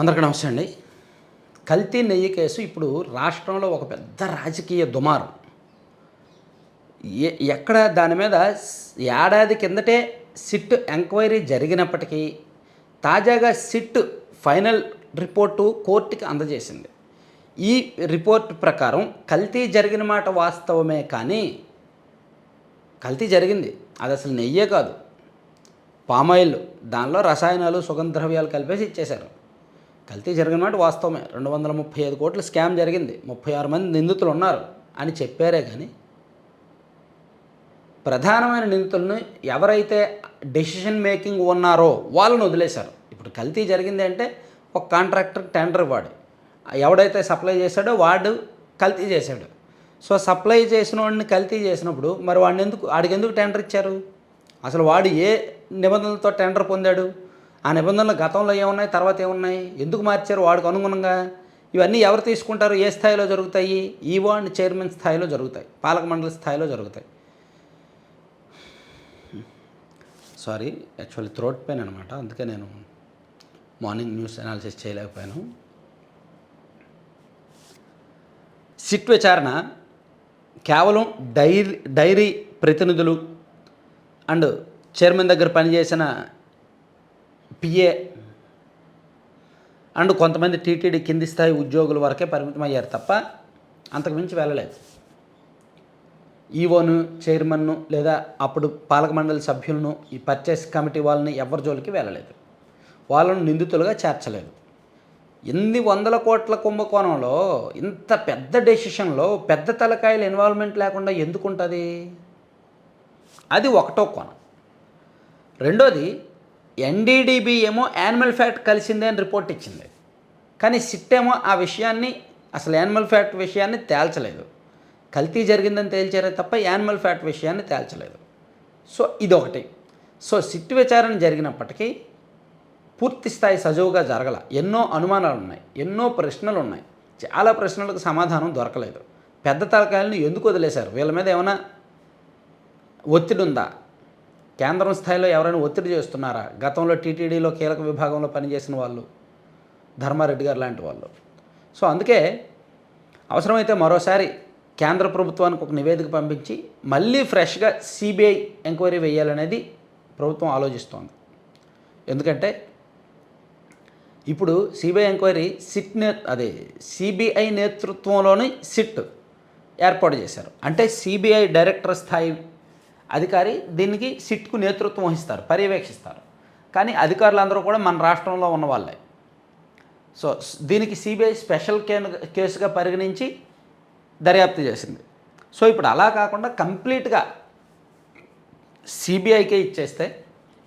అందరికీ నమస్తే అండి. కల్తీ నెయ్యి కేసు ఇప్పుడు రాష్ట్రంలో ఒక పెద్ద రాజకీయ దుమారం. ఎక్కడ దాని మీద ఏడాది కిందటే సిట్ ఎంక్వైరీ జరిగినప్పటికీ తాజాగా సిట్ ఫైనల్ రిపోర్టు కోర్టుకి అందజేసింది. ఈ రిపోర్ట్ ప్రకారం కల్తీ జరిగిన మాట వాస్తవమే, కానీ కల్తీ జరిగింది. అది అసలు నెయ్యే కాదు, పామాయిల్, దానిలో రసాయనాలు సుగంధ ద్రవ్యాలు కలిపేసి ఇచ్చేశారు. కల్తీ జరిగిన మాట వాస్తవమే. 235 కోట్ల స్కామ్ జరిగింది, 36 మంది నిందితులు ఉన్నారు అని చెప్పారే కానీ ప్రధానమైన నిందితులను ఎవరైతే డెసిషన్ మేకింగ్ ఉన్నారో వాళ్ళని వదిలేశారు. ఇప్పుడు కల్తీ జరిగింది అంటే ఒక కాంట్రాక్టర్ టెండర్ ఇవ్వాడు, ఎవడైతే సప్లై చేశాడో వాడు కల్తీ చేశాడు. సో సప్లై చేసిన వాడిని కల్తీ చేసినప్పుడు మరి వాడికి ఎందుకు టెండర్ ఇచ్చారు? అసలు వాడు ఏ నిబంధనలతో టెండర్ పొందాడు? ఆ నిబంధనలు గతంలో ఏమున్నాయి, తర్వాత ఏమున్నాయి, ఎందుకు మార్చారు వాడికి అనుగుణంగా? ఇవన్నీ ఎవరు తీసుకుంటారు? ఏ స్థాయిలో జరుగుతాయి? ఈవో అండ్ చైర్మన్ స్థాయిలో జరుగుతాయి, పాలక మండలి స్థాయిలో జరుగుతాయి. సారీ, యాక్చువల్లీ థ్రోట్ పెయిన్ అనమాట, అందుకే నేను మార్నింగ్ న్యూస్ అనాలిసిస్ చేయలేకపోయాను. సిట్ విచారణ కేవలం డైరీ ప్రతినిధులు అండ్ చైర్మన్ దగ్గర పనిచేసిన పిఏ అండ్ కొంతమంది టీటీడీ కింది స్థాయి ఉద్యోగుల వరకే పరిమితం అయ్యారు తప్ప అంతకుమించి వెళ్ళలేదు. ఈవోను, చైర్మన్ను లేదా అప్పుడు పాలక మండలి సభ్యులను, ఈ పర్చేస్ కమిటీ వాళ్ళని ఎవరి జోలికి వెళ్ళలేదు. వాళ్ళను నిందితులుగా చేర్చలేదు. ఎన్ని వందల కోట్ల కుంభకోణంలో ఇంత పెద్ద డెసిషన్లో పెద్ద తలకాయల ఇన్వాల్వ్మెంట్ లేకుండా ఎందుకు ఉంటుంది? అది ఒకటో కోణం. రెండోది, ఎన్డీడీబీ ఏమో యానిమల్ ఫ్యాట్ కలిసిందే అని రిపోర్ట్ ఇచ్చింది, కానీ సిట్ ఏమో ఆ విషయాన్ని, అసలు యానిమల్ ఫ్యాట్ విషయాన్ని తేల్చలేదు. కల్తీ జరిగిందని తేల్చారే తప్ప యానిమల్ ఫ్యాట్ విషయాన్ని తేల్చలేదు. సో ఇదొకటి. సో సిట్ విచారణ జరిగినప్పటికీ పూర్తి స్థాయి సజావుగా జరగల. ఎన్నో అనుమానాలు ఉన్నాయి, ఎన్నో ప్రశ్నలు ఉన్నాయి. చాలా ప్రశ్నలకు సమాధానం దొరకలేదు. పెద్ద తలకాయలను ఎందుకు వదిలేశారు? వీళ్ళ మీద ఏమైనా ఒత్తిడి ఉందా? కేంద్రం స్థాయిలో ఎవరైనా ఒత్తిడి చేస్తున్నారా? గతంలో టీటీడీలో కీలక విభాగంలో పనిచేసిన వాళ్ళు, ధర్మారెడ్డి గారు లాంటి వాళ్ళు. సో అందుకే అవసరమైతే మరోసారి కేంద్ర ప్రభుత్వానికి ఒక నివేదిక పంపించి మళ్ళీ ఫ్రెష్గా సిబిఐ ఎంక్వైరీ వేయాలనేది ప్రభుత్వం ఆలోచిస్తోంది. ఎందుకంటే ఇప్పుడు సిబిఐ ఎంక్వైరీ సిబిఐ నేతృత్వంలోని సిట్ ఏర్పాటు చేశారు. అంటే సిబిఐ డైరెక్టర్ స్థాయి అధికారి దీనికి సిట్కు నేతృత్వం వహిస్తారు, పర్యవేక్షిస్తారు. కానీ అధికారులందరూ కూడా మన రాష్ట్రంలో ఉన్న వాళ్ళే. సో దీనికి సిబిఐ స్పెషల్ కేసుగా పరిగణించి దర్యాప్తు చేసింది. సో ఇప్పుడు అలా కాకుండా కంప్లీట్గా సిబిఐకే ఇచ్చేస్తే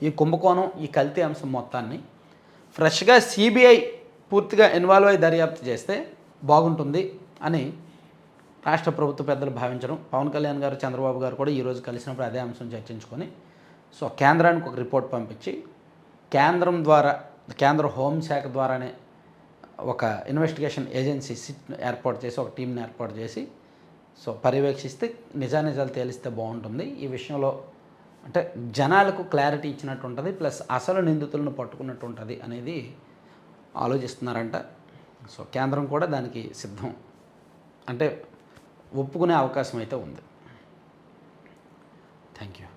ఈ కుంభకోణం, ఈ కల్తీ అంశం మొత్తాన్ని ఫ్రెష్గా సిబిఐ పూర్తిగా ఇన్వాల్వ్ అయ్యి దర్యాప్తు చేస్తే బాగుంటుంది అని రాష్ట్ర ప్రభుత్వ పెద్దలు భావించడం. పవన్ కళ్యాణ్ గారు, చంద్రబాబు గారు కూడా ఈరోజు కలిసినప్పుడు అదే అంశం చర్చించుకొని సో కేంద్రానికి ఒక రిపోర్ట్ పంపించి కేంద్ర హోంశాఖ ద్వారానే ఒక ఇన్వెస్టిగేషన్ ఏజెన్సీ సిట్ ఏర్పాటు చేసి, ఒక టీంని ఏర్పాటు చేసి సో పర్యవేక్షిస్తే నిజానిజాలు తేలిస్తే బాగుంటుంది. ఈ విషయంలో అంటే జనాలకు క్లారిటీ ఇచ్చినట్టు ఉంటుంది, ప్లస్ అసలు నిందితులను పట్టుకున్నట్టు ఉంటుంది అనేది ఆలోచిస్తున్నారంట. సో కేంద్రం కూడా దానికి సిద్ధం, అంటే ఒప్పుకునే అవకాశం అయితే ఉంది. Thank you.